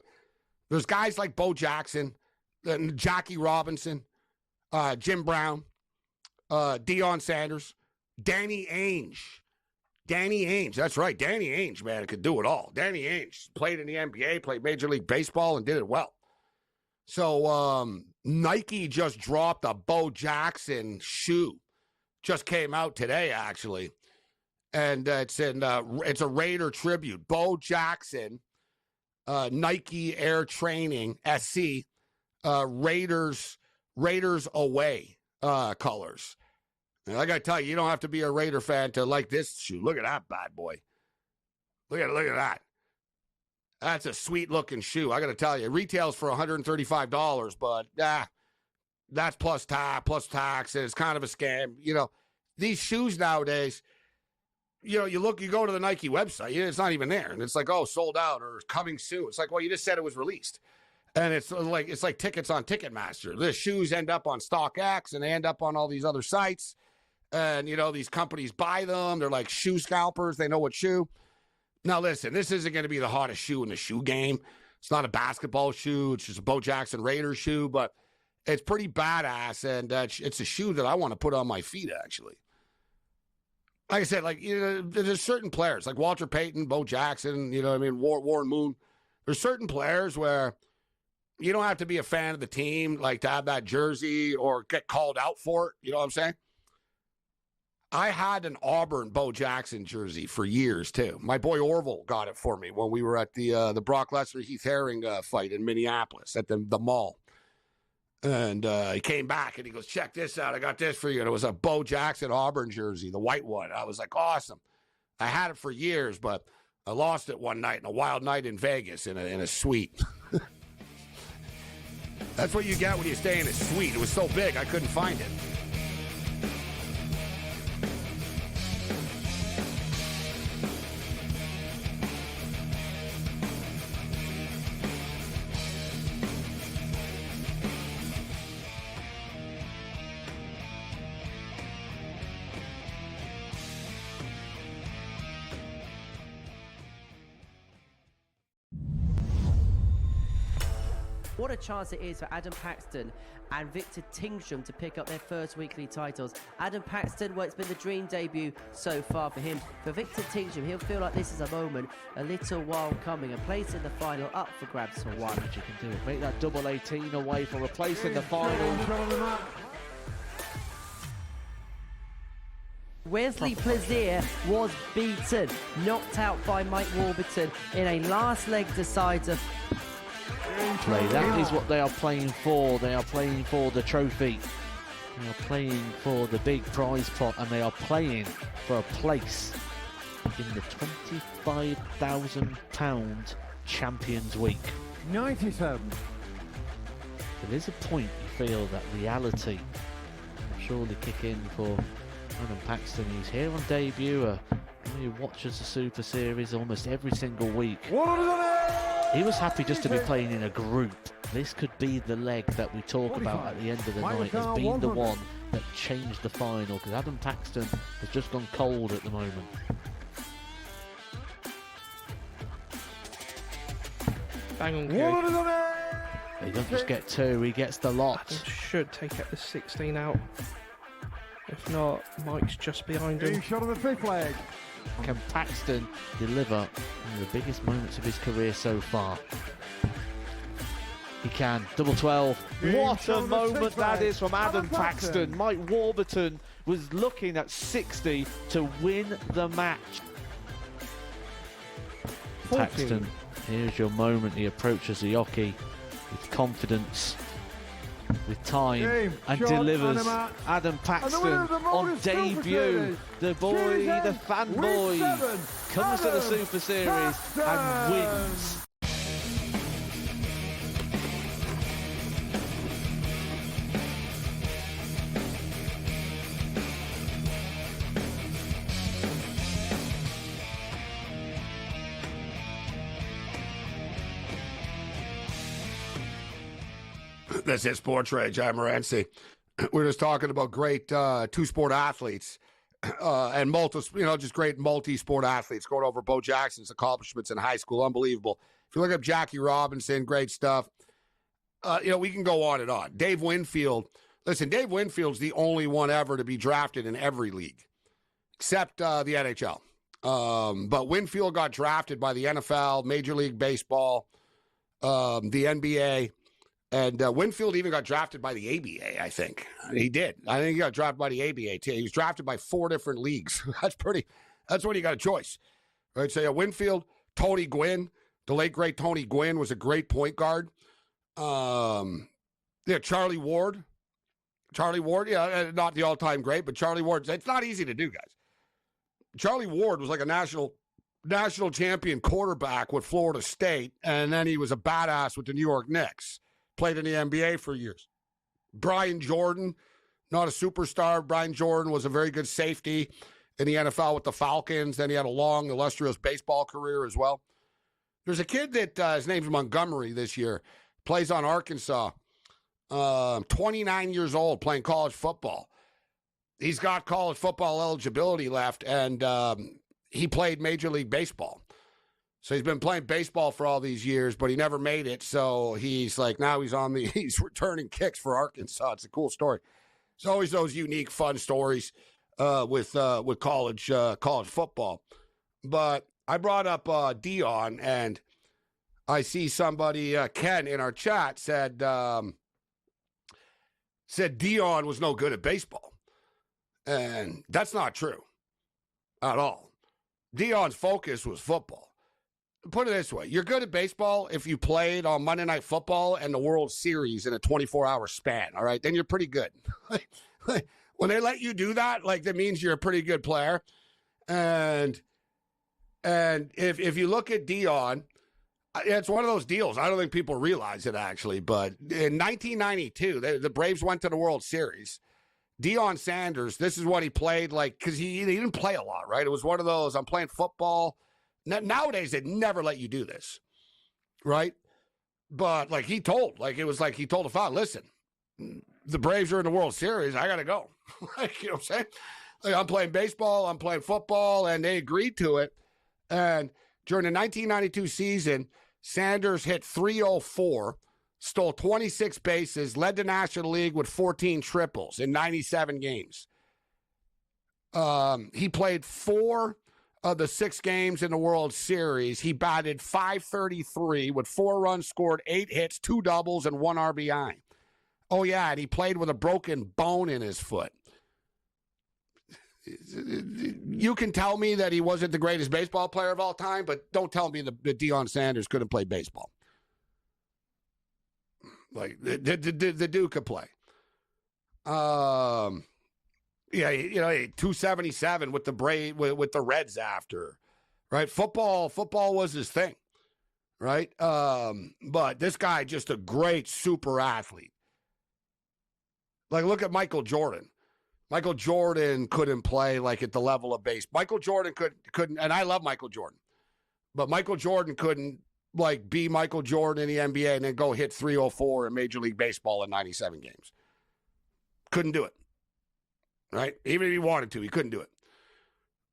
There's guys like Bo Jackson, Jackie Robinson, Jim Brown, Deion Sanders, Danny Ainge. Danny Ainge, that's right. Danny Ainge, man, could do it all. Danny Ainge played in the NBA, played Major League Baseball, and did it well. So Nike just dropped a Bo Jackson shoe. Just came out today, actually. And it's a Raider tribute. Bo Jackson, Nike Air Training SC Raiders away colors. And I got to tell you, you don't have to be a Raider fan to like this shoe. Look at that bad boy. Look at that. That's a sweet looking shoe. I got to tell you, it retails for $135, but that's plus tax, and it's kind of a scam. You know, these shoes nowadays, you know, you go to the Nike website, it's not even there. And it's like, oh, sold out or coming soon. It's like, well, you just said it was released. And it's like tickets on Ticketmaster. The shoes end up on StockX and they end up on all these other sites. And, you know, these companies buy them. They're like shoe scalpers. They know what shoe. Now, listen, this isn't going to be the hottest shoe in the shoe game. It's not a basketball shoe. It's just a Bo Jackson Raiders shoe, but it's pretty badass. And it's a shoe that I want to put on my feet, actually. Like I said, like, you know, there's certain players like Walter Payton, Bo Jackson, you know what I mean, Warren Moon. There's certain players where you don't have to be a fan of the team, like to have that jersey or get called out for it. You know what I'm saying? I had an Auburn Bo Jackson jersey for years, too. My boy Orville got it for me when we were at the Brock Lesnar-Heath Herring fight in Minneapolis at the mall. And he came back and he goes, check this out. I got this for you. And it was a Bo Jackson Auburn jersey, the white one. I was like, awesome. I had it for years, but I lost it one night in a wild night in Vegas in a suite. That's what you get when you stay in a suite. It was so big, I couldn't find it. What a chance it is for Adam Paxton and Victor Tingsham to pick up their first weekly titles. Adam Paxton, well, it's been the dream debut so far for him. For Victor Tingsham, he'll feel like this is a moment a little while coming. A place in the final up for grabs for one. You can do it. Make that double 18 away for a place in the final. Wesley Plaisir was beaten, knocked out by Mike Warburton in a last leg decider. That is what they are playing for. They are playing for the trophy. They are playing for the big prize pot, and they are playing for a place in the £25,000 Champions Week. 97. There is a point you feel that reality will surely kick in for Adam Paxton. He's here on debut. He watches the Super Series almost every single week. He was happy just to be playing in a group. This could be the leg that we talk about at the end of the night as being the one that changed the final, because Adam Paxton has just gone cold at the moment. Bang on, He doesn't just get two, he gets the lot. Adam should take it the 16 out. If not, Mike's just behind him. Shot on the fifth leg. Can Paxton deliver one of the biggest moments of his career so far? He can. Double 12. What a moment that is from Adam Paxton. Mike Warburton was looking at 60 to win the match. Paxton, here's your moment. He approaches the hockey with confidence, with time, and delivers. Adam Paxton on debut. The boy, the fanboy, comes to the Super Series and wins. This is SportsRage. I'm Morency. We're just talking about great two-sport athletes and just great multi-sport athletes going over Bo Jackson's accomplishments in high school. Unbelievable. If you look up Jackie Robinson, great stuff. We can go on and on. Dave Winfield. Listen, Dave Winfield's the only one ever to be drafted in every league except the NHL. But Winfield got drafted by the NFL, Major League Baseball, the NBA. And Winfield even got drafted by the ABA, I think. He did. I think he got drafted by the ABA, too. He was drafted by 4 different leagues. That's when you got a choice. Right? So, Winfield, Tony Gwynn, The late, great Tony Gwynn was a great point guard. Charlie Ward. Not the all-time great, but Charlie Ward. It's not easy to do, guys. Charlie Ward was like a national champion quarterback with Florida State, and then he was a badass with the New York Knicks. Played in the NBA for years. Brian Jordan, not a superstar. Brian Jordan was a very good safety in the NFL with the Falcons. Then he had a long, illustrious baseball career as well. There's a kid that his name's Montgomery this year, plays on Arkansas, 29 years old, playing college football. He's got college football eligibility left, and he played Major League Baseball. So he's been playing baseball for all these years, but he never made it. So he's like, now he's returning kicks for Arkansas. It's a cool story. It's always those unique, fun stories with college football. But I brought up Dion, and I see somebody, Ken, in our chat said Dion was no good at baseball. And that's not true at all. Dion's focus was football. Put it this way. You're good at baseball if you played on Monday Night Football and the World Series in a 24-hour span, all right? Then you're pretty good. When they let you do that, that means you're a pretty good player. And if you look at Dion, it's one of those deals. I don't think people realize it, actually. But in 1992, the Braves went to the World Series. Deion Sanders, this is what he played because he didn't play a lot, right? It was one of those, I'm playing football. Nowadays, they'd never let you do this, right? But he told the father, listen, the Braves are in the World Series. I got to go. You know what I'm saying? I'm playing baseball, I'm playing football, and they agreed to it. And during the 1992 season, Sanders hit .304, stole 26 bases, led the National League with 14 triples in 97 games. He played 4 of the 6 games in the World Series. He batted .533 with 4 runs scored, 8 hits, 2 doubles, and 1 RBI. Oh, yeah, and he played with a broken bone in his foot. You can tell me that he wasn't the greatest baseball player of all time, but don't tell me that Deion Sanders couldn't play baseball. The dude could play. Yeah, 277 with the Reds after, right? Football was his thing, right? But this guy just a great super athlete. Look at Michael Jordan. Michael Jordan couldn't play at the level of base. Michael Jordan couldn't, and I love Michael Jordan, but Michael Jordan couldn't be Michael Jordan in the NBA and then go hit .304 in Major League Baseball in 97 games. Couldn't do it. Right? Even if he wanted to, he couldn't do it.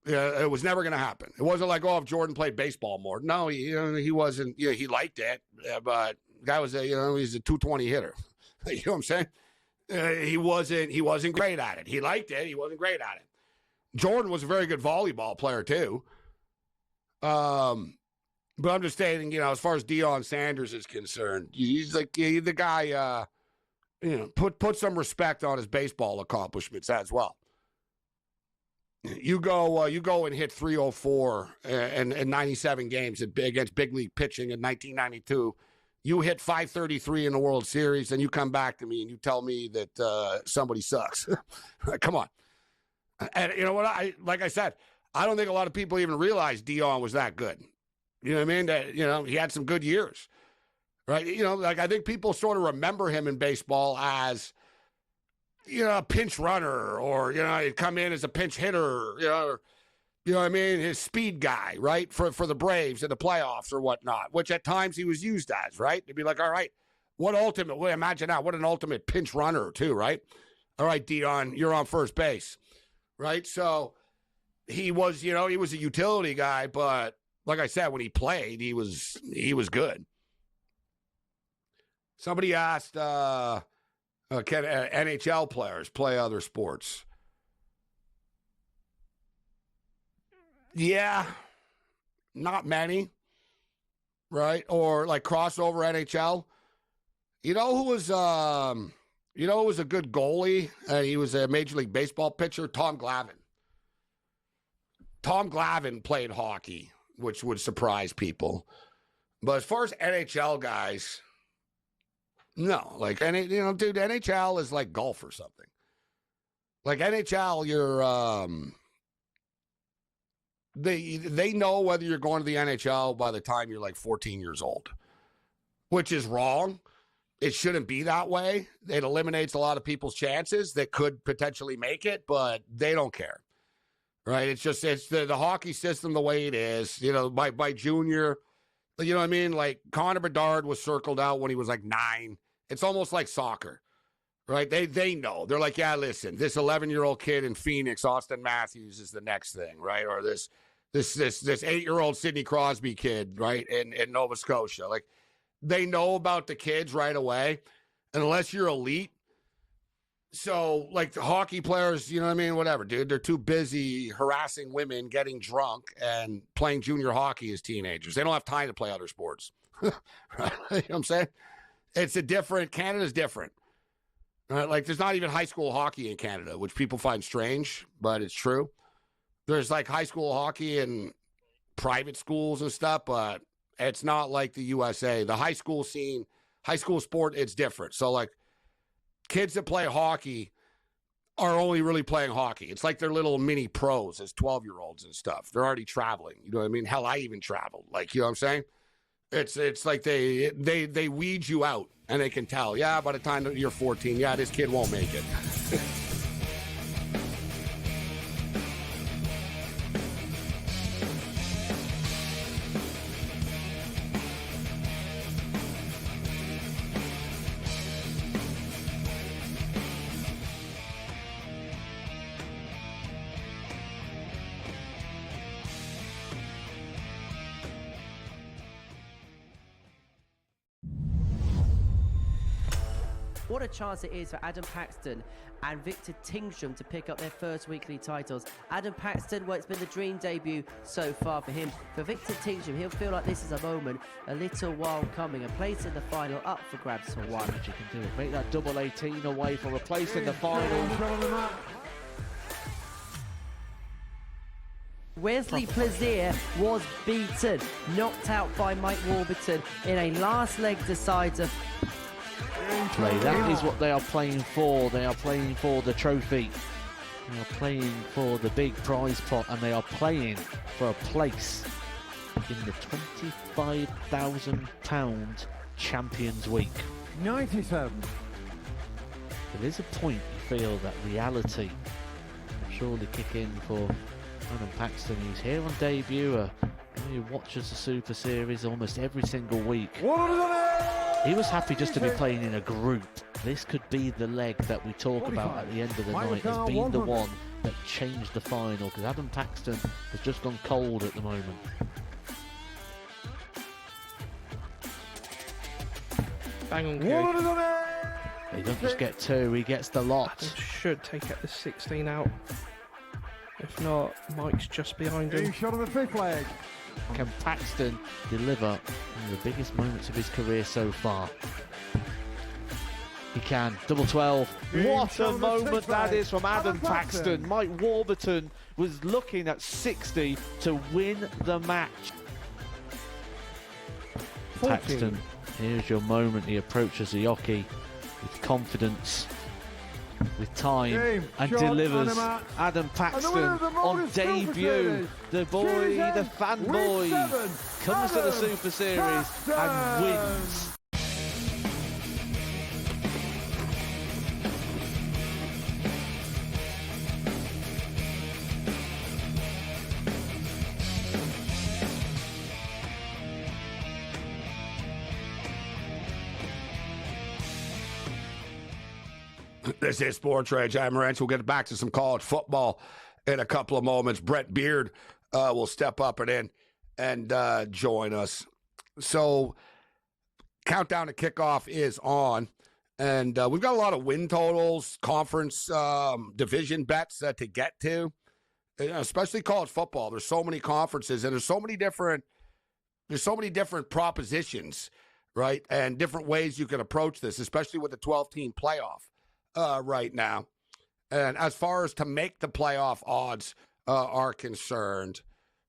It was never going to happen. It wasn't if Jordan played baseball more. No, he wasn't. He liked it, but the guy was he's a 220 hitter. You know what I'm saying? He wasn't great at it. He liked it. He wasn't great at it. Jordan was a very good volleyball player too. But I'm just stating, as far as Deion Sanders is concerned, he's the guy. Put some respect on his baseball accomplishments as well. You go and hit .304 in 97 games against big league pitching in 1992. You hit .533 in the World Series, and you come back to me and you tell me that somebody sucks. Come on. And you know what? Like I said, I don't think a lot of people even realize Deion was that good. You know what I mean? That he had some good years, right? I think people sort of remember him in baseball as a pinch runner, or he'd come in as a pinch hitter, you know what I mean? His speed guy, right? For the Braves in the playoffs or whatnot, which at times he was used as, right? They'd be like, all right, imagine that, what an ultimate pinch runner too, right? All right, Deion, you're on first base, right? So he was a utility guy, but like I said, when he played, he was good. Somebody asked, can NHL players play other sports? Yeah, not many, right? Or crossover NHL. You know who was a good goalie and he was a Major League Baseball pitcher? Tom Glavine. Tom Glavine played hockey, which would surprise people. But as far as NHL guys, no. Like, dude, NHL is like golf or something. Like NHL, they know whether you're going to the NHL by the time you're like 14 years old, which is wrong. It shouldn't be that way. It eliminates a lot of people's chances that could potentially make it, but they don't care. Right? It's the hockey system the way it is. By junior, you know what I mean? Like Connor Bedard was circled out when he was like 9. It's almost like soccer, right? They know. They're like, yeah, listen, this 11-year-old kid in Phoenix, Austin Matthews, is the next thing, right? Or this 8-year-old Sidney Crosby kid, right, in Nova Scotia. Like, they know about the kids right away, unless you're elite. So, like, the hockey players, you know what I mean? Whatever, dude. They're too busy harassing women, getting drunk, and playing junior hockey as teenagers. They don't have time to play other sports. Right? You know what I'm saying? Canada's different. Right? Like, there's not even high school hockey in Canada, which people find strange, but it's true. There's, like, high school hockey in private schools and stuff, but it's not like the USA. The high school scene, high school sport, it's different. So, like, kids that play hockey are only really playing hockey. It's like they're little mini pros as 12-year-olds and stuff. They're already traveling. You know what I mean? Hell, I even traveled. Like, you know what I'm saying? It's like they weed you out, and they can tell, yeah, by the time that you're 14, yeah, this kid won't make it. What a chance it is for Adam Paxton and Victor Tingstrom to pick up their first weekly titles. Adam Paxton, well, it's been the dream debut so far for him. For Victor Tingstrom, he'll feel like this is a moment, a little while coming. A place in the final up for grabs for one. You can do it. Make that double 18 away for a place in the final. Wesley Plaisir was beaten, knocked out by Mike Warburton in a last leg decider. Play. That is what they are playing for. They are playing for the trophy. They are playing for the big prize pot, and they are playing for a place in the £25,000 Champions Week. 97. There is a point you feel that reality will surely kick in for Adam Paxton, who's here on debut. He watches the Super Series almost every single week. He was happy just to be playing in a group. This could be the leg that we talk about at the end of the night as being the one that changed the final, because Adam Paxton has just gone cold at the moment. Bang on, He doesn't just get 2, he gets the lot. Adam should take out the 16 out. If not, Mike's just behind him. Shot on the 5th leg. Can Paxton deliver one of the biggest moments of his career so far? He can. Double 12. What a moment that is from Adam Paxton. Mike Warburton was looking at 60 to win the match. 14. Paxton, here's your moment. He approaches the hockey with confidence, with time, and delivers. Adam Paxton on debut. The boy, the fanboy, comes to the Super Series and wins. This is SportsRage. I'm Morency. We'll get back to some college football in a couple of moments. Brett Beard will step up and join us. So, countdown to kickoff is on, and we've got a lot of win totals, conference division bets to get to, especially college football. There's so many conferences, and there's so many different propositions, right, and different ways you can approach this, especially with the 12-team playoff. Right now. And as far as to make the playoff odds are concerned,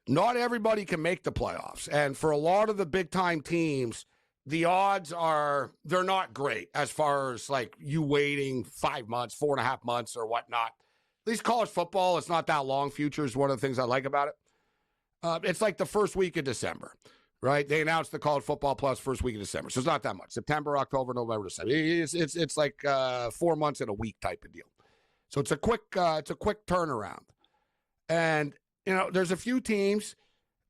not everybody can make the playoffs. And for a lot of the big-time teams, the odds they're not great as far as, like, you waiting 5 months, 4.5 months or whatnot. At least college football, it's not that long. Future is one of the things I like about it. It's like the first week of December, right? They announced the college football plus first week of December. So it's not that much. September, October, November, December. It's like 4 months in a week type of deal. So it's a quick turnaround. And, there's a few teams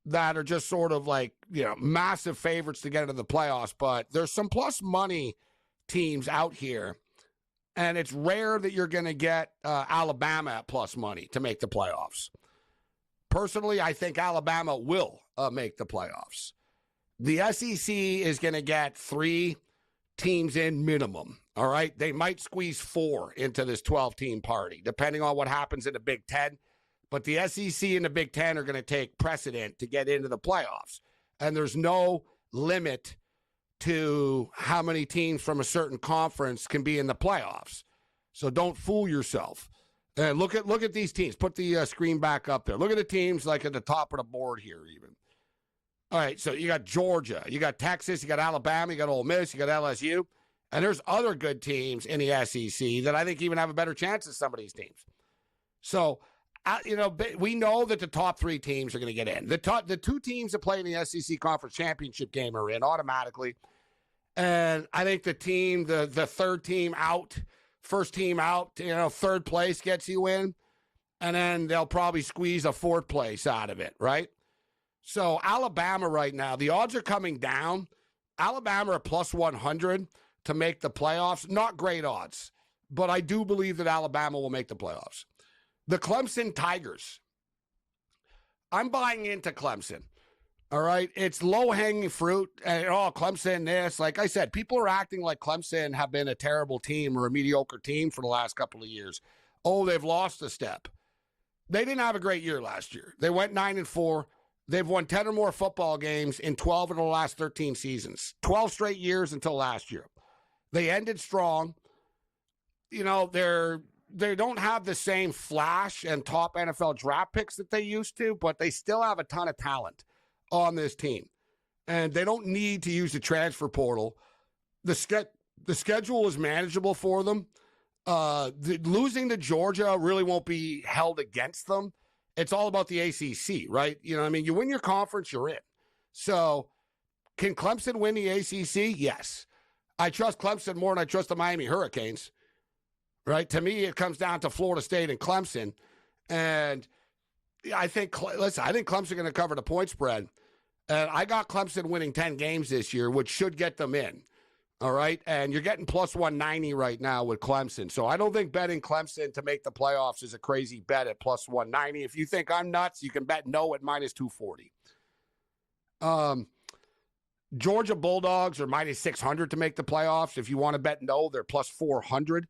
that are just sort of like, massive favorites to get into the playoffs, but there's some plus money teams out here. And it's rare that you're going to get Alabama at plus money to make the playoffs. Personally, I think Alabama will make the playoffs. The SEC is going to get 3 teams in minimum, all right? They might squeeze 4 into this 12-team party, depending on what happens in the Big Ten. But the SEC and the Big Ten are going to take precedent to get into the playoffs. And there's no limit to how many teams from a certain conference can be in the playoffs. So don't fool yourself. And look at these teams. Put the screen back up there. Look at the teams like at the top of the board here even. All right, so you got Georgia, you got Texas, you got Alabama, you got Ole Miss, you got LSU. And there's other good teams in the SEC that I think even have a better chance than some of these teams. So, we know that the top 3 teams are going to get in. The 2 teams that play in the SEC Conference Championship game are in automatically. And I think the third team out, first team out, third place gets you in. And then they'll probably squeeze a 4th place out of it, right? So Alabama right now, the odds are coming down. Alabama are plus 100 to make the playoffs. Not great odds, but I do believe that Alabama will make the playoffs. The Clemson Tigers. I'm buying into Clemson. All right. It's low-hanging fruit. And, Clemson this. Like I said, people are acting like Clemson have been a terrible team or a mediocre team for the last couple of years. Oh, they've lost a step. They didn't have a great year last year. They went 9-4. They've won 10 or more football games in 12 of the last 13 seasons. 12 straight years until last year. They ended strong. They don't have the same flash and top NFL draft picks that they used to, but they still have a ton of talent on this team. And they don't need to use the transfer portal. The schedule is manageable for them. Losing to Georgia really won't be held against them. It's all about the ACC, right? You win your conference, you're in. So can Clemson win the ACC? Yes. I trust Clemson more than I trust the Miami Hurricanes. Right? To me, it comes down to Florida State and Clemson. And I think Clemson are going to cover the point spread. And I got Clemson winning 10 games this year, which should get them in. All right? And you're getting plus 190 right now with Clemson. So I don't think betting Clemson to make the playoffs is a crazy bet at plus 190. If you think I'm nuts, you can bet no at minus 240. Georgia Bulldogs are minus 600 to make the playoffs. If you want to bet no, they're plus 400.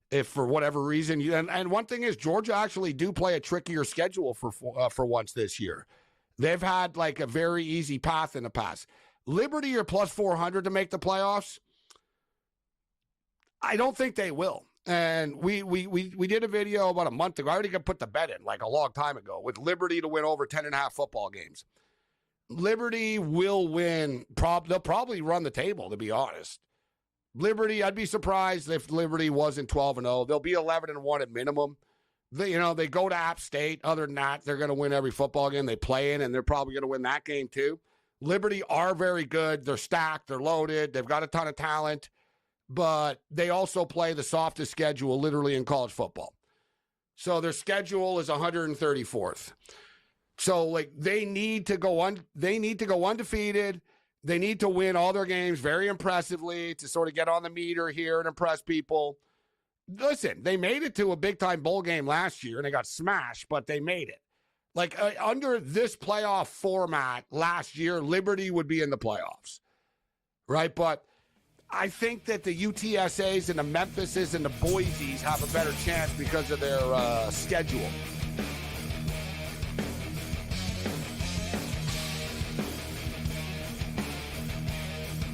If for whatever reason, and one thing is Georgia actually do play a trickier schedule for once this year. They've had like a very easy path in the past. Liberty are plus 400 to make the playoffs. I don't think they will. And we did a video about a month ago. I already put the bet in like a long time ago with Liberty to win over 10.5 football games. Liberty will win. They'll probably run the table, to be honest. Liberty, I'd be surprised if Liberty wasn't 12-0. They'll be 11-1 at minimum. They go to App State. Other than that, they're going to win every football game they play in, and they're probably going to win that game too. Liberty are very good. They're stacked. They're loaded. They've got a ton of talent, but they also play the softest schedule literally in college football. So their schedule is 134th. So they need to go undefeated. They need to win all their games very impressively to sort of get on the meter here and impress people. Listen, they made it to a big-time bowl game last year, and they got smashed, but they made it. Under this playoff format last year, Liberty would be in the playoffs, right? But I think that the UTSAs and the Memphises and the Boise's have a better chance because of their schedule.